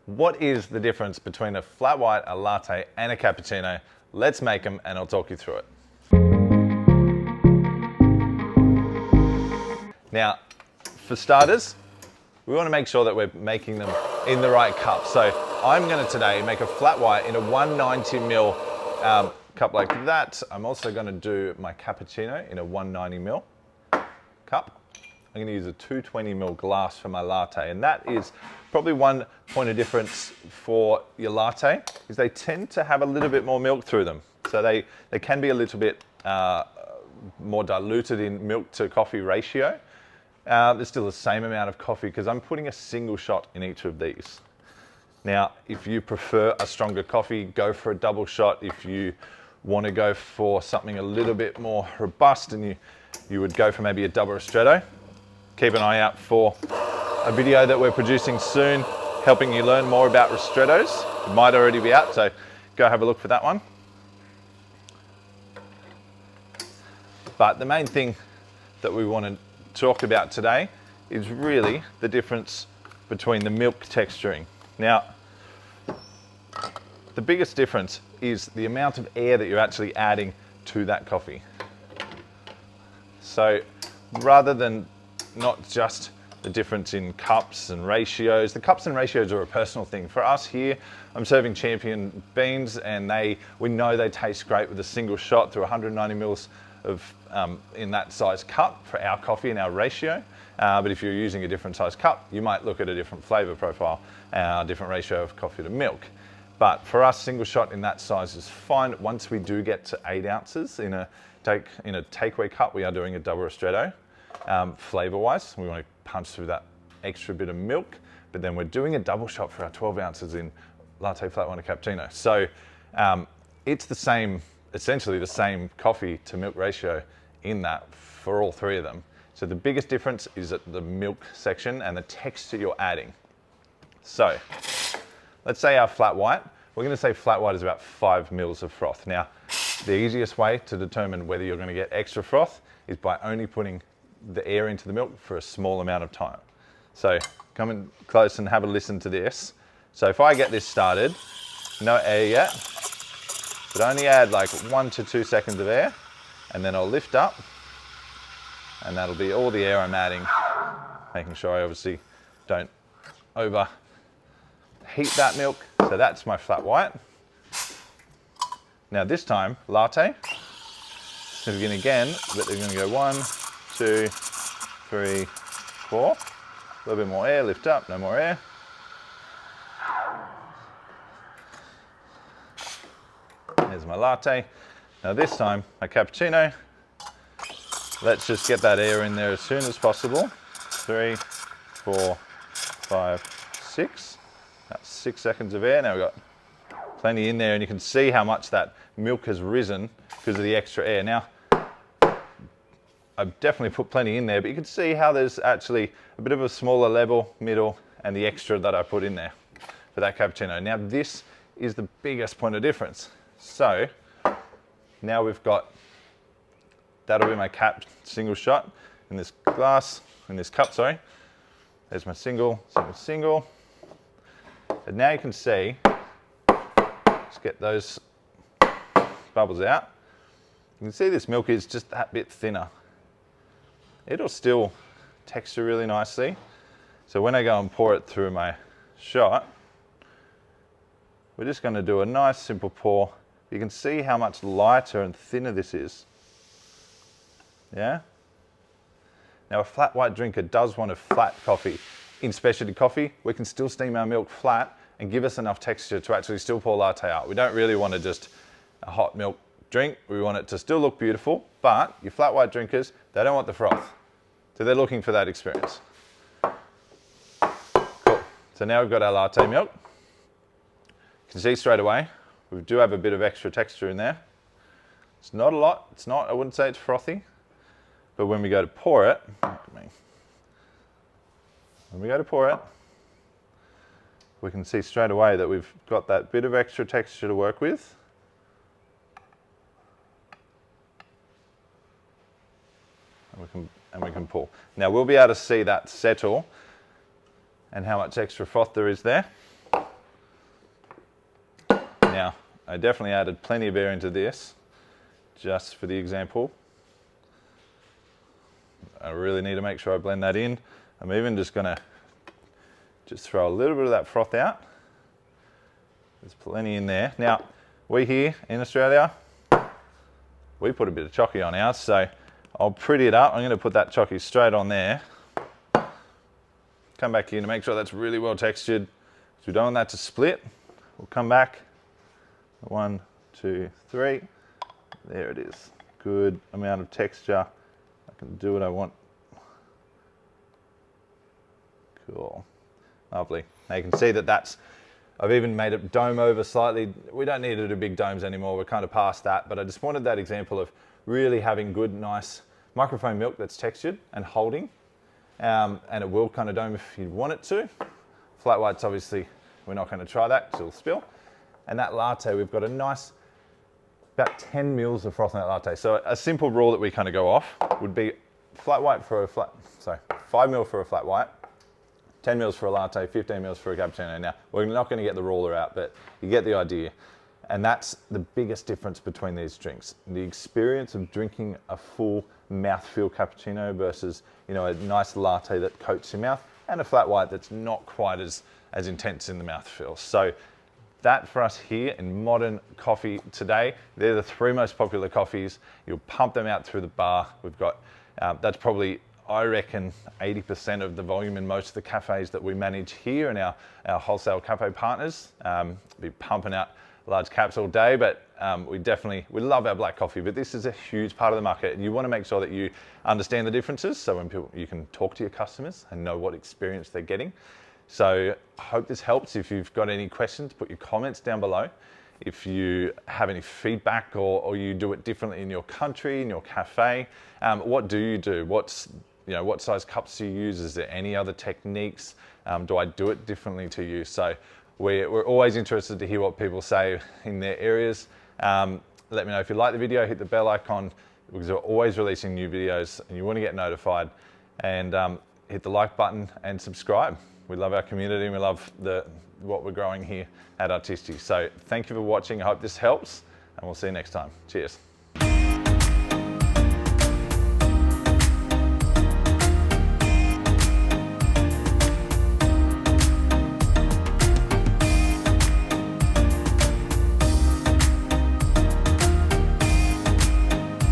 What is the difference between a flat white, a latte, and a cappuccino? Let's make them and I'll talk you through it. Now, for starters, we want to make sure that we're making them in the right cup. So I'm going to today make a flat white in a 190ml cup like that. I'm also going to do my cappuccino in a 190ml cup. I'm going to use a 220ml glass for my latte, and that is probably one point of difference for your latte, is they tend to have a little bit more milk through them. So they can be a little bit more diluted in milk to coffee ratio. There's still the same amount of coffee because I'm putting a single shot in each of these. Now, if you prefer a stronger coffee, go for a double shot. If you want to go for something a little bit more robust, and you would go for maybe a double ristretto. Keep an eye out for a video that we're producing soon, helping you learn more about ristrettos. It might already be out, so go have a look for that one. But the main thing that we want to talk about today is really the difference between the milk texturing. Now, the biggest difference is the amount of air that you're actually adding to that coffee. So rather than not just the difference in cups and ratios, the cups and ratios are a personal thing. For us here, I'm serving Champion beans, and we know they taste great with a single shot through 190 mils of in that size cup for our coffee and our ratio. But if you're using a different size cup, you might look at a different flavor profile, a different ratio of coffee to milk. But for us, single shot in that size is fine. Once we do get to 8 ounces in a takeaway cup, we are doing a double ristretto. Flavor-wise, we want to punch through that extra bit of milk, but then we're doing a double shot for our 12 ounces in latte, flat white, and cappuccino. So it's the same, essentially the same coffee to milk ratio in that for all three of them. So the biggest difference is at the milk section and the texture you're adding. So let's say our flat white, we're going to say flat white is about 5 mils of froth. Now, the easiest way to determine whether you're going to get extra froth is by only putting the air into the milk for a small amount of time. So come in close and have a listen to this. So if I get this started, no air yet, but only add like 1 to 2 seconds of air, and then I'll lift up, and that'll be all the air I'm adding, making sure I obviously don't overheat that milk. So that's my flat white. Now this time, latte. So we're going to again, but they're going to go 1, 2, 3, 4. A little bit more air, lift up, no more air. There's my latte. Now this time, my cappuccino. Let's just get that air in there as soon as possible. 3, 4, 5, 6. That's 6 seconds of air. Now we've got plenty in there, and you can see how much that milk has risen because of the extra air. Now, I've definitely put plenty in there, but you can see how there's actually a bit of a smaller level, middle, and the extra that I put in there for that cappuccino. Now this is the biggest point of difference. So now we've got, that'll be my single shot in this glass, in this cup, sorry. There's my single. And now you can see, let's get those bubbles out. You can see this milk is just that bit thinner. It'll still texture really nicely. So when I go and pour it through my shot, we're just going to do a nice simple pour. You can see how much lighter and thinner this is. Yeah? Now a flat white drinker does want a flat coffee. In specialty coffee, we can still steam our milk flat and give us enough texture to actually still pour latte out. We don't really want to just a hot milk drink. We want it to still look beautiful, but your flat white drinkers, they don't want the froth. So they're looking for that experience. Cool. So now we've got our latte milk. You can see straight away, we do have a bit of extra texture in there. It's not a lot. It's not, I wouldn't say it's frothy, but when we go to pour it, look at me. When we go to pour it, we can see straight away that we've got that bit of extra texture to work with. And we can pull. Now we'll be able to see that settle and how much extra froth there is there. I definitely added plenty of air into this, just for the example. I really need to make sure I blend that in. I'm even just gonna throw a little bit of that froth out. There's plenty in there. Now, we here in Australia, we put a bit of chocky on ours, so I'll pretty it up. I'm gonna put that chocky straight on there. Come back here to make sure that's really well textured. So we don't want that to split. We'll come back. 1, 2, 3. There it is. Good amount of texture. I can do what I want. Cool. Lovely. Now you can see that I've even made it dome over slightly. We don't need to do big domes anymore. We're kind of past that, but I just wanted that example of really having good, nice microfoam milk that's textured and holding. And it will kind of dome if you want it to. Flat whites, obviously, we're not going to try that because it'll spill. And that latte, we've got a nice, about 10 mils of froth in that latte. So a simple rule that we kind of go off would be 5 mil for a flat white, 10 mils for a latte, 15 mils for a cappuccino. Now, we're not going to get the ruler out, but you get the idea. And that's the biggest difference between these drinks. The experience of drinking a full mouthfeel cappuccino versus, you know, a nice latte that coats your mouth, and a flat white that's not quite as intense in the mouthfeel. So that for us here in modern coffee today, they're the 3 most popular coffees. You'll pump them out through the bar. We've got, that's probably, I reckon, 80% of the volume in most of the cafes that we manage here and our wholesale cafe partners. Be pumping out large caps all day, but we love our black coffee, but this is a huge part of the market, and you want to make sure that you understand the differences, so when you can talk to your customers and know what experience they're getting. So I hope this helps. If you've got any questions, put your comments down below. If you have any feedback or you do it differently in your country, in your cafe, what do you do? What size cups do you use? Is there any other techniques? Do I do it differently to you? So we're always interested to hear what people say in their areas. Let me know if you like the video, hit the bell icon, because we're always releasing new videos and you want to get notified, and hit the like button and subscribe. We love our community and we love what we're growing here at Artisti. So thank you for watching. I hope this helps, and we'll see you next time. Cheers.